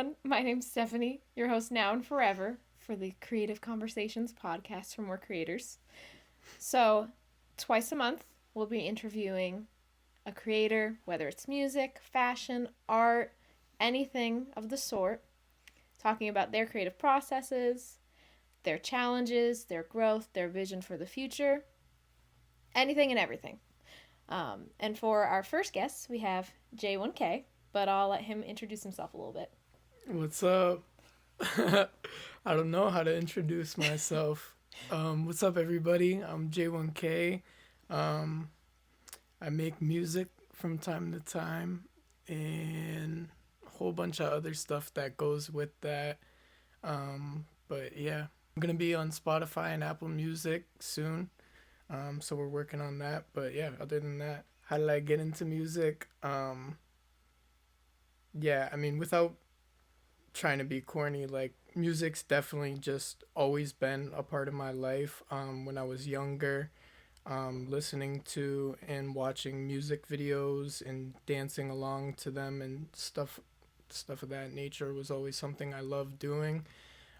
everyone. My name's Stephanie, your host now and forever for the Creative Conversations podcast for more creators. So, twice a month, we'll be interviewing a creator, whether it's music, fashion, art, anything of the sort, talking about their creative processes, their challenges, their growth, their vision for the future, anything and everything. And for our first guest, we have JAY1K, but I'll let him introduce himself a little bit. What's up? I don't know how to introduce myself. What's up, everybody? I'm J1K. Um, I make music from time to time and a whole bunch of other stuff that goes with that. But yeah, I'm going to be on Spotify and Apple Music soon. So we're working on that. But yeah, other than that, how did I get into music? Yeah, I mean, without trying to be corny, like music's definitely just always been a part of my life. When I was younger, listening to and watching music videos and dancing along to them and stuff of that nature was always something I loved doing.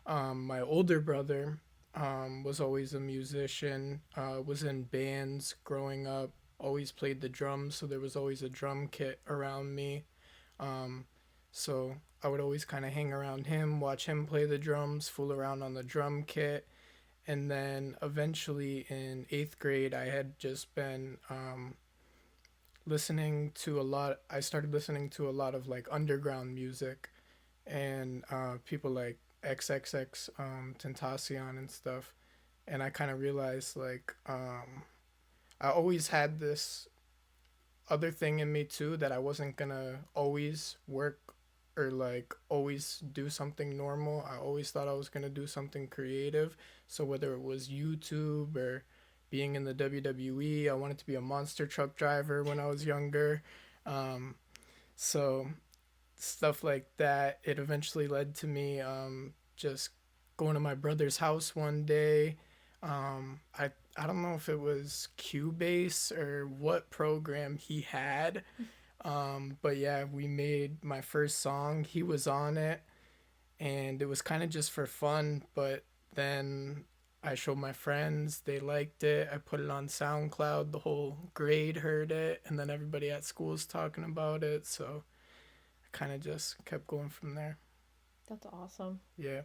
My older brother was always a musician, was in bands growing up, always played the drums, so there was always a drum kit around me. Um, so I would always kind of hang around him, watch him play the drums, fool around on the drum kit. And then eventually in eighth grade, I had just been listening to a lot. I started listening to a lot of like underground music and people like XXX Tentacion and stuff. And I kind of realized like I always had this other thing in me too that I wasn't gonna always work or like always do something normal. I always thought I was gonna do something creative. So whether it was YouTube or being in the WWE, I wanted to be a monster truck driver when I was younger. Um, so stuff like that. It eventually led to me just going to my brother's house one day. I don't know if it was Cubase or what program he had, but yeah, we made my first song. He was on it, and it was kind of just for fun. But then I showed my friends, they liked it. I put it on SoundCloud. The whole grade heard it, and then everybody at school was talking about it. So I kind of just kept going from there. That's awesome. Yeah.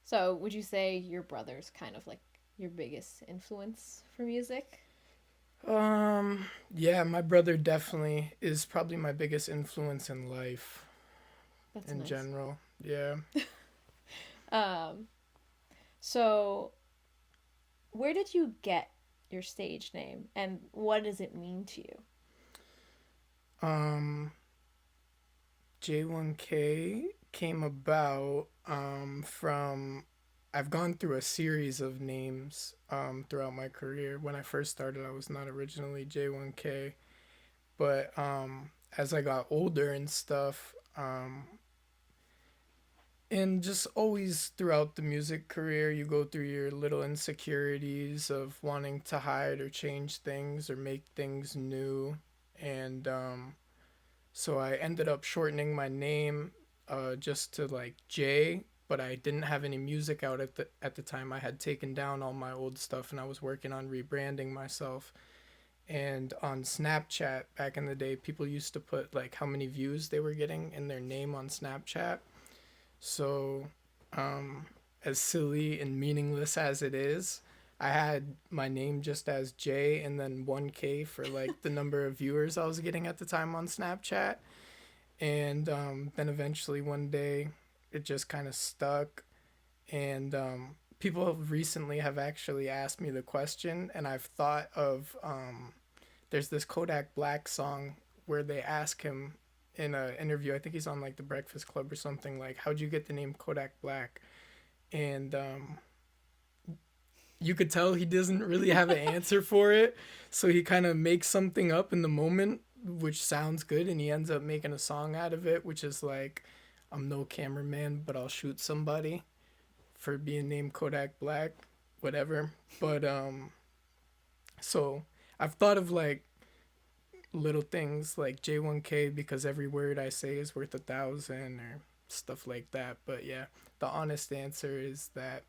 So, would you say your brother's kind of like your biggest influence for music? Yeah, my brother definitely is probably my biggest influence in life That's in nice. general. Yeah. Um, so where did you get your stage name and what does it mean to you? Um, J1K came about from I've gone through a series of names throughout my career. When I first started, I was not originally J1K, but as I got older and stuff, and just always throughout the music career, you go through your little insecurities of wanting to hide or change things or make things new. And so I ended up shortening my name just to like J, but I didn't have any music out at the time. I had taken down all my old stuff and I was working on rebranding myself. And on Snapchat back in the day, people used to put like how many views they were getting in their name on Snapchat. So, um, as silly and meaningless as it is, I had my name just as J and then 1K for like the number of viewers I was getting at the time on Snapchat. And then eventually one day it just kind of stuck. And people recently have actually asked me the question, and I've thought of there's this Kodak Black song where they ask him in an interview. I think he's on like the Breakfast Club or something. Like, how'd you get the name Kodak Black? And you could tell he doesn't really have an answer for it, so he kind of makes something up in the moment, which sounds good, and he ends up making a song out of it, which is like, I'm no cameraman, but I'll shoot somebody for being named Kodak Black, whatever. But so I've thought of like little things like J1K because every word I say is worth 1,000 or stuff like that. But yeah, the honest answer is that,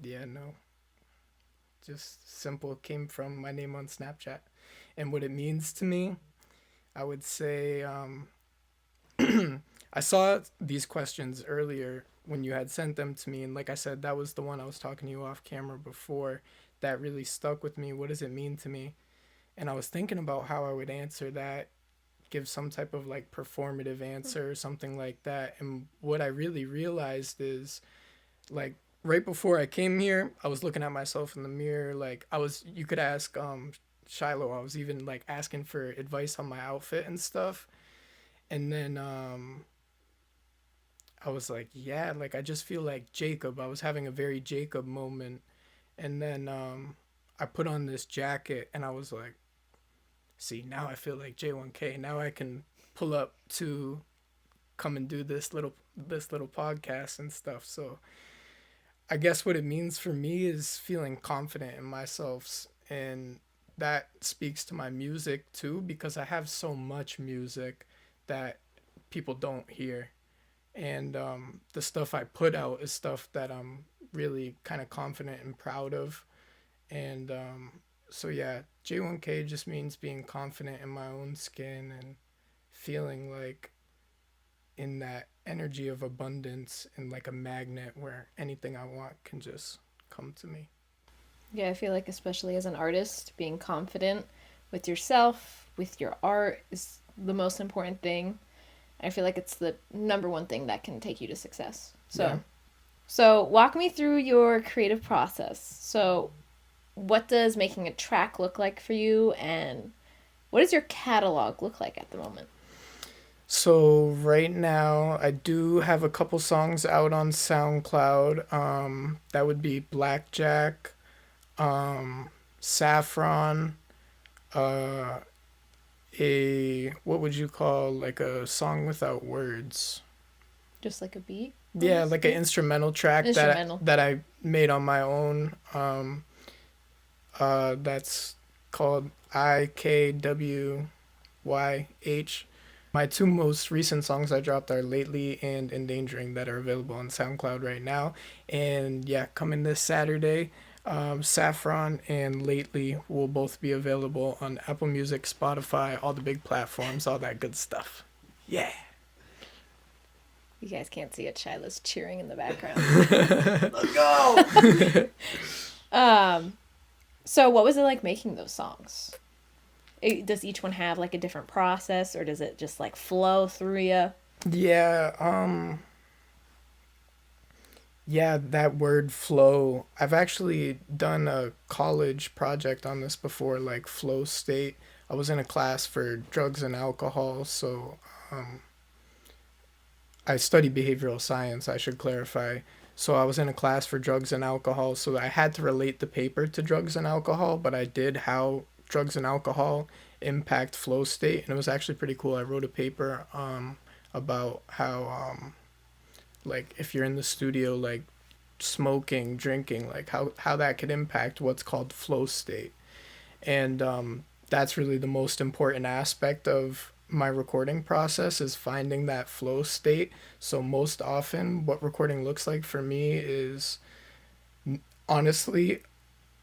yeah, no, just simple, came from my name on Snapchat. And what it means to me, I would say, I saw these questions earlier when you had sent them to me, and like I said, that was the one I was talking to you off camera before that really stuck with me. What does it mean to me? And I was thinking about how I would answer that, give some type of like performative answer or something like that. And what I really realized is, like, right before I came here, I was looking at myself in the mirror. Like, you could ask Shiloh. I was even like asking for advice on my outfit and stuff. And then I was like, yeah, like I just feel like Jacob. I was having a very Jacob moment. And then I put on this jacket and I was like, see, now I feel like JAY1K. Now I can pull up to come and do this little podcast and stuff. So I guess what it means for me is feeling confident in myself, and that speaks to my music too, because I have so much music that people don't hear. And the stuff I put out is stuff that I'm really kind of confident and proud of. And so, yeah, JAY1K just means being confident in my own skin and feeling like in that energy of abundance and like a magnet where anything I want can just come to me. Yeah, I feel like especially as an artist, being confident with yourself, with your art is the most important thing. I feel like it's the number one thing that can take you to success. Yeah. So walk me through your creative process. So what does making a track look like for you, and what does your catalog look like at the moment? So right now I do have a couple songs out on SoundCloud. That would be Blackjack, Saffron, uh, a what would you call like a song without words? Just like a beat? Yeah, like an instrumental track Instrumental. that I made on my own. That's called IKWYH. My two most recent songs I dropped are Lately and Endangering, that are available on SoundCloud right now. And yeah, coming this Saturday, Saffron and Lately will both be available on Apple Music, Spotify, all the big platforms, all that good stuff. Yeah. You guys can't see it. Shiloh's cheering in the background. Let's go! So what was it like making those songs? Does each one have like a different process, or does it just like flow through you? Yeah, yeah, that word flow. I've actually done a college project on this before, like flow state. I was in a class for drugs and alcohol, so um, I study behavioral science, I should clarify. So I was in a class for drugs and alcohol, so I had to relate the paper to drugs and alcohol, but I did how drugs and alcohol impact flow state, and it was actually pretty cool. I wrote a paper about how like if you're in the studio, like smoking, drinking, like how that could impact what's called flow state. And that's really the most important aspect of my recording process, is finding that flow state. So most often what recording looks like for me is, honestly,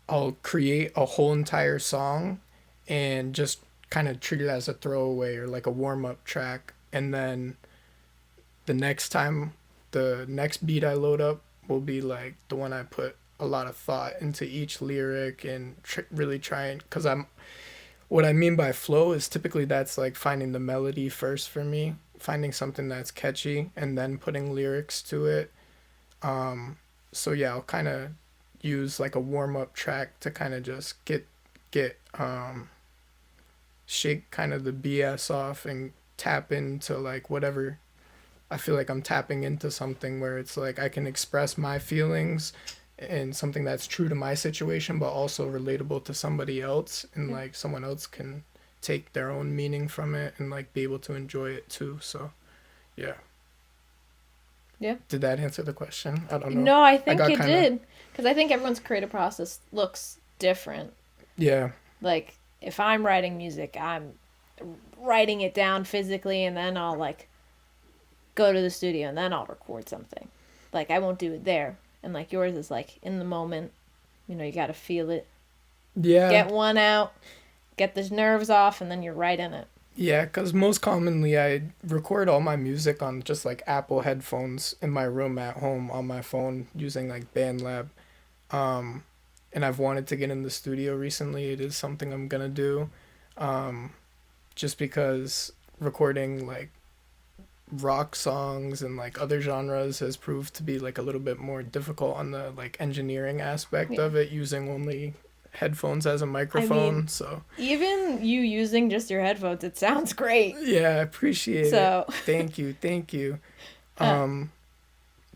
I'll create a whole entire song and just kind of treat it as a throwaway or like a warm-up track, and then the next time, the next beat I load up will be like the one I put a lot of thought into each lyric and really trying, because what I mean by flow is typically that's like finding the melody first for me, finding something that's catchy and then putting lyrics to it. So yeah, I'll kind of use like a warm-up track to kind of just get shake kind of the BS off and tap into like whatever. I feel like I'm tapping into something where it's like I can express my feelings and something that's true to my situation, but also relatable to somebody else, and like someone else can take their own meaning from it and like be able to enjoy it too. So yeah. Yeah. Did that answer the question? I don't know. No, I think it did. Because I think everyone's creative process looks different. Yeah. Like, if I'm writing music, I'm writing it down physically, and then I'll, like, go to the studio and then I'll record something. Like, I won't do it there. And, like, yours is, like, in the moment. You know, you got to feel it. Yeah. Get one out, get the nerves off, and then you're right in it. Yeah, because most commonly I record all my music on just like Apple headphones in my room at home on my phone using like BandLab. Um, and I've wanted to get in the studio recently. It is something I'm gonna do. Um, just because recording like rock songs and like other genres has proved to be like a little bit more difficult on the like engineering aspect of it using only headphones as a microphone. So even you using just your headphones, it sounds great. Yeah, I appreciate it. Thank you.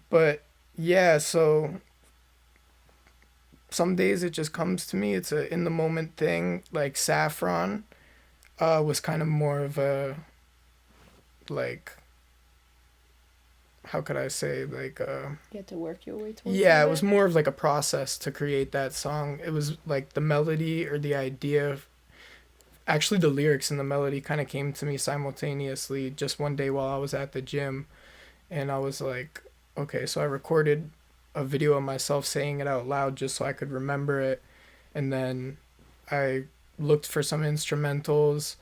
But yeah, so some days it just comes to me. It's a in the moment thing. Like Saffron was kind of more of a like, how could I say, like you had to work your way towards it was more of like a process to create that song. It was like the melody or the idea of, actually the lyrics and the melody kind of came to me simultaneously just one day while I was at the gym, and I was like, okay, so I recorded a video of myself saying it out loud just so I could remember it, and then I looked for some instrumentals.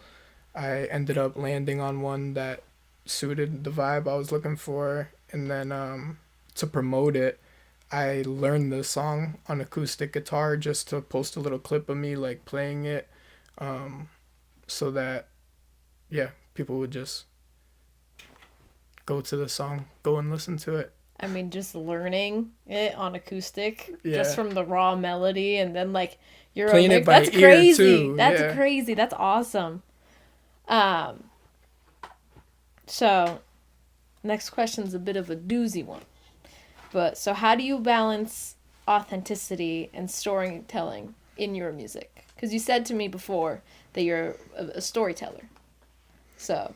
I ended up landing on one that suited the vibe I was looking for, and then to promote it, I learned the song on acoustic guitar just to post a little clip of me like playing it, so that people would just go to the song, go and listen to it. I mean, just learning it on acoustic, just from the raw melody, and then like you're playing it by ear crazy. Too. That's crazy. That's awesome. So next question's a bit of a doozy one. But so how do you balance authenticity and storytelling in your music? Because you said to me before that you're a storyteller. So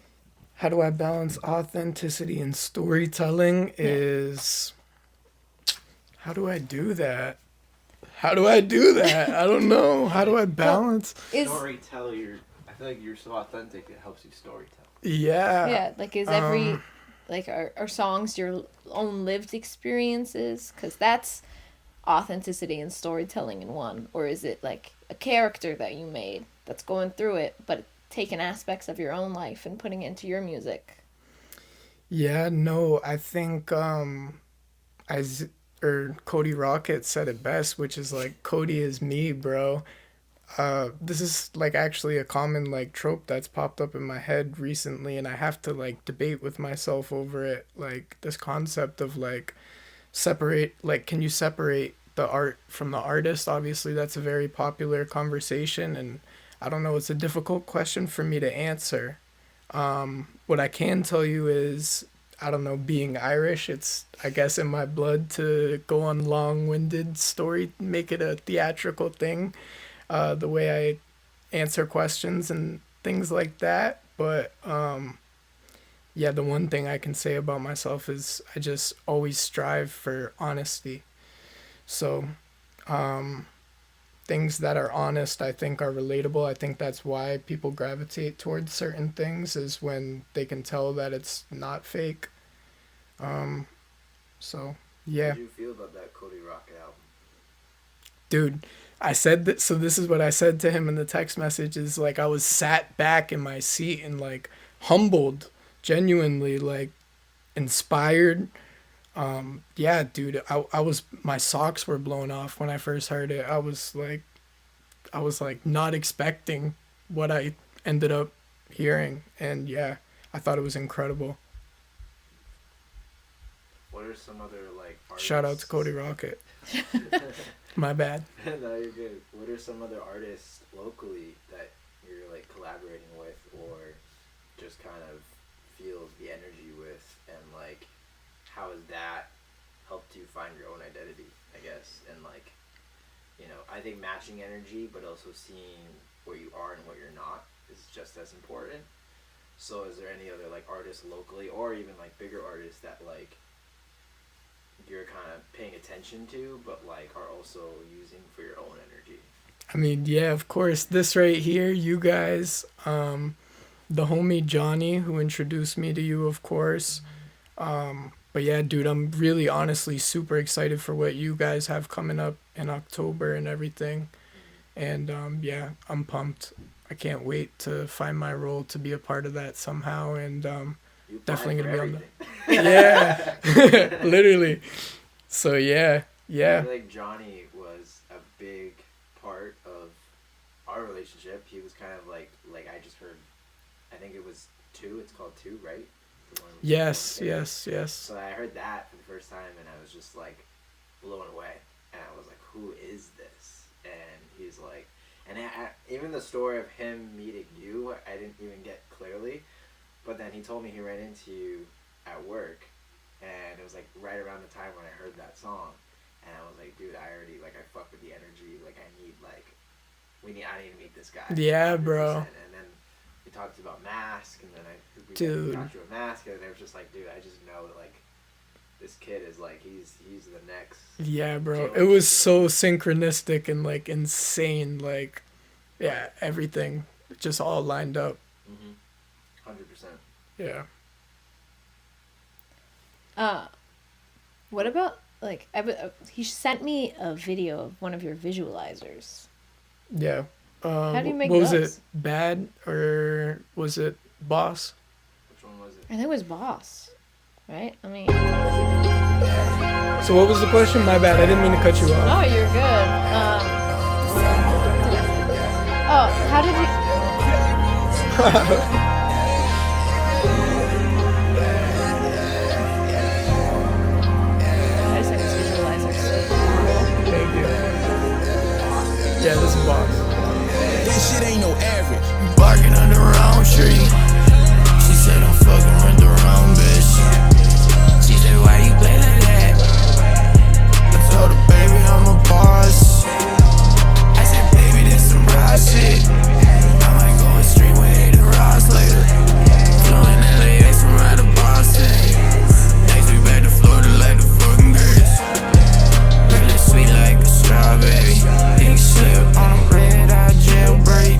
how do I balance authenticity and storytelling is, how do I do that? I don't know. How do I balance? Storyteller, I feel like you're so authentic, it helps you storytell. Yeah. Yeah, like is every, like are songs your own lived experiences? Because that's authenticity and storytelling in one. Or is it like a character that you made that's going through it, but taking aspects of your own life and putting it into your music? Yeah, no, I think Cody Rocket said it best, which is like, Cody is me, bro. This is like actually a common like trope that's popped up in my head recently, and I have to like debate with myself over it. Like this concept of like can you separate the art from the artist? Obviously, that's a very popular conversation, and I don't know, it's a difficult question for me to answer. What I can tell you is, I don't know, being Irish, it's, I guess, in my blood to go on long-winded story, make it a theatrical thing, the way I answer questions and things like that. But the one thing I can say about myself is I just always strive for honesty. So things that are honest, I think, are relatable. I think that's why people gravitate towards certain things, is when they can tell that it's not fake. So yeah. How did you feel about that Cody Rocket album? Dude, I said that. So this is what I said to him in the text message, is like, I was sat back in my seat and like humbled, genuinely like inspired. Yeah, dude, I was, my socks were blown off when I first heard it. I was like not expecting what I ended up hearing, and yeah, I thought it was incredible. What are some other like artists? Shout out to Cody Rocket. My bad. No, you're good. What are some other artists locally that you're like collaborating with, or just kind of feel the energy with, and like how has that helped you find your own identity, I guess? And like, you know, I think matching energy, but also seeing where you are and what you're not is just as important. So is there any other like artists locally, or even like bigger artists that like you're kind of paying attention to, but like are also using for your own energy? I mean, yeah, of course, this right here, you guys, the homie Johnny, who introduced me to you, of course. But yeah, dude, I'm really honestly super excited for what you guys have coming up in October and everything. And yeah, I'm pumped. I can't wait to find my role to be a part of that somehow. And You applied definitely for gonna be on everything. the. Yeah, literally. So yeah, I yeah, feel like Johnny was a big part of our relationship. He was kind of like I just heard. I think it was two. It's called two, right? The one with yes, JAY1K. yes, yes. So I heard that for the first time, and I was just like blown away. And I was like, "Who is this?" And he's like, and even the story of him meeting you, I didn't even get clearly. But then he told me he ran into you at work, and it was like right around the time when I heard that song, and I was like, "Dude, I already like I fuck with the energy. Like I need like I need to meet this guy." Yeah, 100%. bro. And then we talked about Mask, and then we Dude. got you a Mask, and it was just like, dude, I just know like this kid is like he's the next. Yeah, bro. JAY1K. It was so synchronistic and like insane. Like, yeah, everything just all lined up. 100%. Yeah. What about like he sent me a video of one of your visualizers. Yeah. How do you make what was those? it? Bad or was it Boss? Which one was it? I think it was Boss, right? I mean, So what was the question? My bad. I didn't mean to cut you off. oh, you're good. Oh, how did you? I just think this visualizer is so cool. Thank you. Yeah, this is Boss. This shit ain't no average. You barking on the wrong tree. She said I'm fucking with the wrong bitch. She said, why you play like that? I told her, baby, I'm a boss. I said, baby, this some raw shit. I might go a street with the Ross later. Flying LAX from out of Boston. Next week back to Florida like the fucking girls. Really sweet like a strawberry. Ink slip on a red eye jailbreak.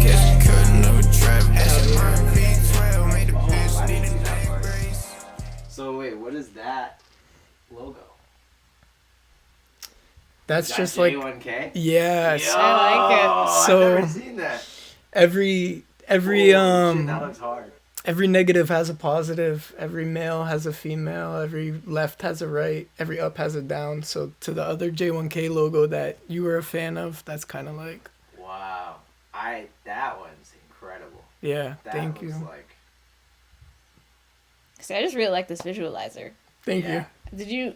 Guess we couldn't have a trap. That shit run V12. Made the bitch need a neck brace. So wait, what is that logo? That's Is that just like JAY1K? yes. Yo, I like it. So- I've never seen that. Every Holy shit, that looks hard. every negative has a positive, every male has a female, every left has a right, every up has a down. So to the other J1K logo that you were a fan of, that's kind of like Wow, that one's incredible. yeah, That thank looks you. like See, I just really like this visualizer. Thank yeah. Did you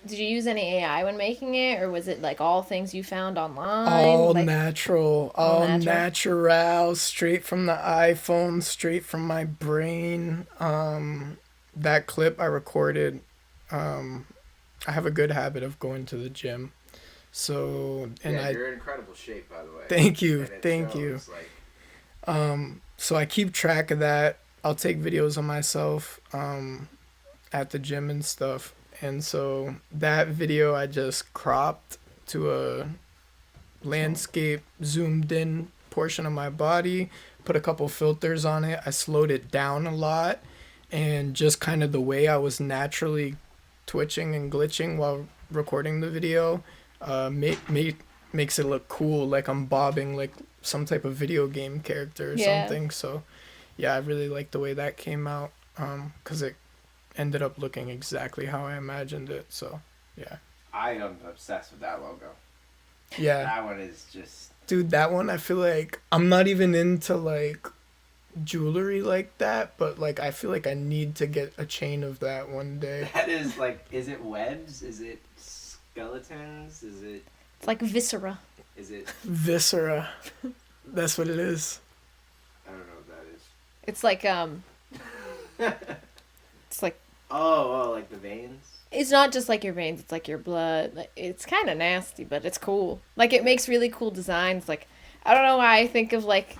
use any AI when making it, or was it like all things you found online? All like, natural, all all natural? natural, straight from the iPhone, straight from my brain. That clip I recorded. I have a good habit of going to the gym, so and Yeah, I you're in incredible shape, by the way. thank you, And it thank you. shows, like, So I keep track of that. I'll take videos of myself at the gym and stuff. And so that video I just cropped to a landscape zoomed in portion of my body, put a couple filters on it. I slowed it down a lot, and just kind of the way I was naturally twitching and glitching while recording the video makes it look cool, like I'm bobbing like some type of video game character or Yeah. something. So yeah, I really like the way that came out because it ended up looking exactly how I imagined it. So yeah. I am obsessed with that logo. Yeah. That one is just. Dude, that one I feel like I'm not even into like jewelry like that, but like I feel like I need to get a chain of that one day. That is like. Is it webs? Is it skeletons? Is it? It's like viscera. Is it? Viscera. That's what it is. I don't know what that is. It's like it's like Oh, like the veins. it's not just like your veins. It's like your blood. Like, it's kind of nasty, but it's cool. Like it makes really cool designs. Like I don't know why I think of like.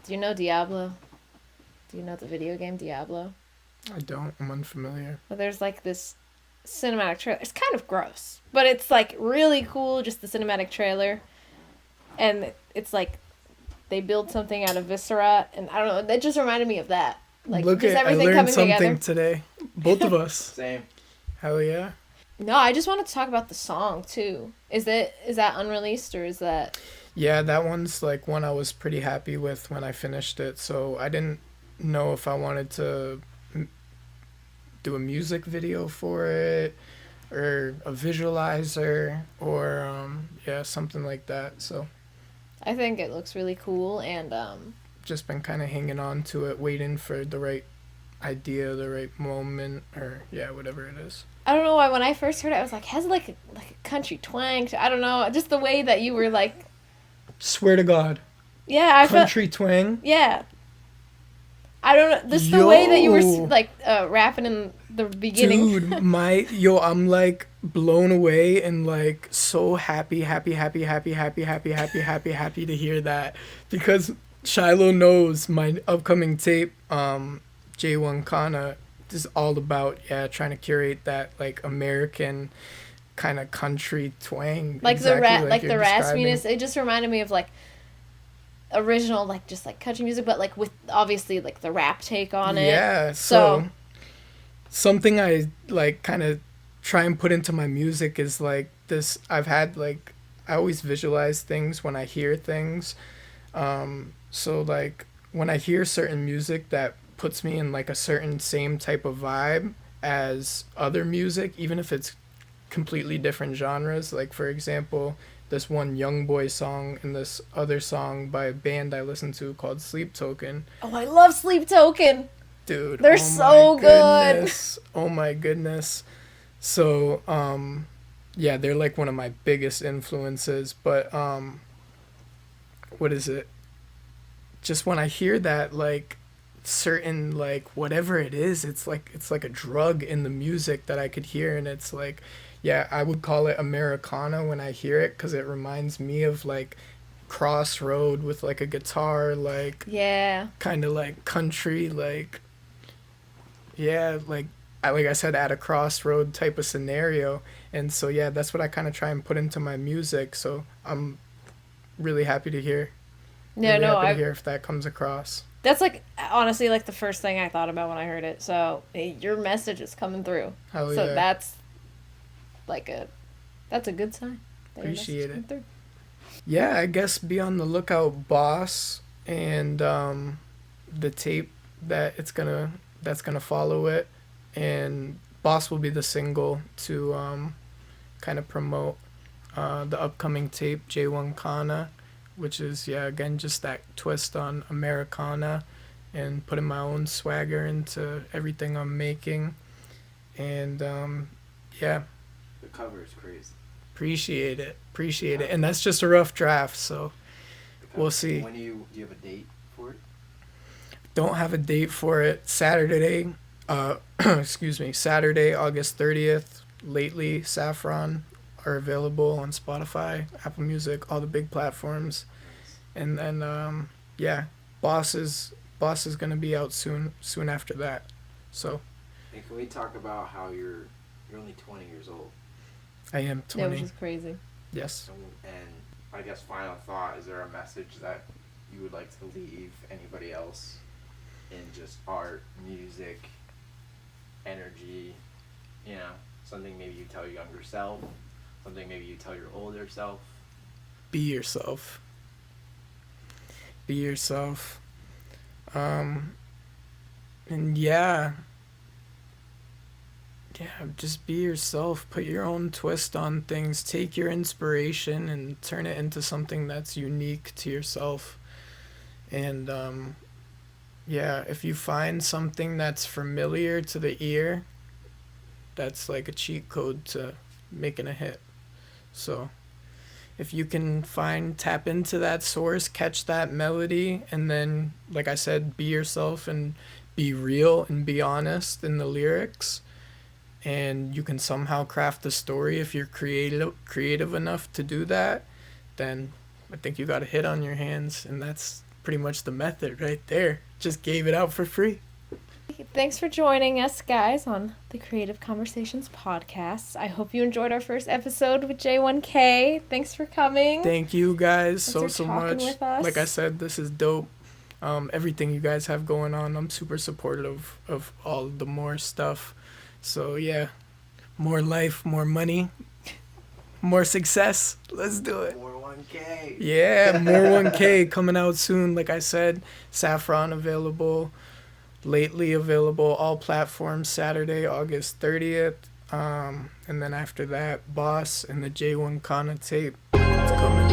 Do you know Diablo? Do you know the video game Diablo? I don't. I'm unfamiliar. Well, there's like this cinematic trailer. It's kind of gross, but it's like really cool. Just the cinematic trailer, and it's like they build something out of viscera, and I don't know. That just reminded me of that. Like Look just at, I everything learned coming something together. today. Both of us. Same. Hell yeah. No, I just wanted to talk about the song too. Is that unreleased or is that? Yeah, that one's like one I was pretty happy with when I finished it. So I didn't know if I wanted to do a music video for it or a visualizer or yeah, something like that. So I think it looks really cool, and just been kind of hanging on to it, waiting for the right idea, the right moment, or yeah, whatever it is. I don't know why when I first heard it, I was like, has like a country twang. I don't know, just the way that you were like, Swear to God, yeah, I felt, country twang. yeah. I don't know, just the way that you were Yo. like rapping in the beginning. Dude, I'm like blown away and like so happy to hear that, because Shiloh knows my upcoming tape, JAY1K, is all about trying to curate that like American kind of country twang, Like exactly like you're the describing. raspiness. It just reminded me of like original, like just like country music, but like with obviously like the rap take on it. Yeah, so something I like kind of try and put into my music is like this. I've had like, I always visualize things when I hear things. So like when I hear certain music that puts me in like a certain same type of vibe as other music, even if it's completely different genres. Like for example, this one Young Boy song and this other song by a band I listen to called Sleep Token. Oh, I love Sleep Token. Dude, They're oh so my good. goodness. Oh my goodness. So, yeah, they're like one of my biggest influences, but what is it? Just when I hear that, like certain like whatever it is, it's like a drug in the music that I could hear, and it's like, yeah, I would call it Americana when I hear it, because it reminds me of like Crossroad with like a guitar, like Yeah. kind of like country, like yeah, like I said, at a crossroad type of scenario. And so yeah, that's what I kind of try and put into my music. So I'm really happy to hear. Yeah, Really no, happy to hear if that comes across. that's like honestly like the first thing I thought about when I heard it. So hey, your message is coming through. Hell So yeah. that's a good sign. that your message Appreciate is coming it. through. Yeah, I guess be on the lookout, Boss, and the tape that's gonna follow it, and Boss will be the single to kind of promote the upcoming tape, JAY1K, which is yeah, again, just that twist on Americana and putting my own swagger into everything I'm making. And yeah, The cover is crazy. appreciate it, and that's just a rough draft, so The cover. we'll see. When do you have a date for it? Don't have a date for it. Saturday, excuse me, Saturday, August 30th. Lately, Saffron are available on Spotify, Apple Music, all the big platforms. And then yeah, Boss is gonna be out soon after that. So And can we talk about how you're only 20 years old? I am Yeah, 20. which is crazy. Yes. And I guess final thought, is there a message that you would like to leave anybody else in just art, music, energy, something maybe you tell your younger self, something maybe you tell your older self? Be yourself. Be yourself. And yeah, just be yourself. Put your own twist on things. Take your inspiration and turn it into something that's unique to yourself. And yeah, if you find something that's familiar to the ear, that's like a cheat code to making a hit. So if you can tap into that source, catch that melody, and then, like I said, be yourself and be real and be honest in the lyrics, and you can somehow craft the story if you're creative enough to do that, then I think you got a hit on your hands, and that's pretty much the method right there. Just gave it out for free. Thanks for joining us, guys, on the Creative Conversations podcast. I hope you enjoyed our first episode with JAY1K. Thanks for coming. Thank you guys Thanks for so talking much. with us. Like I said, this is dope. everything you guys have going on. I'm super supportive of all the more stuff. So yeah, more life, more money, more success. Let's do it. More 1K. Yeah, more 1K coming out soon. Like I said, Saffron available, lately available, all platforms, Saturday, August 30th. And then after that, Boss and the J1K tape. It's coming.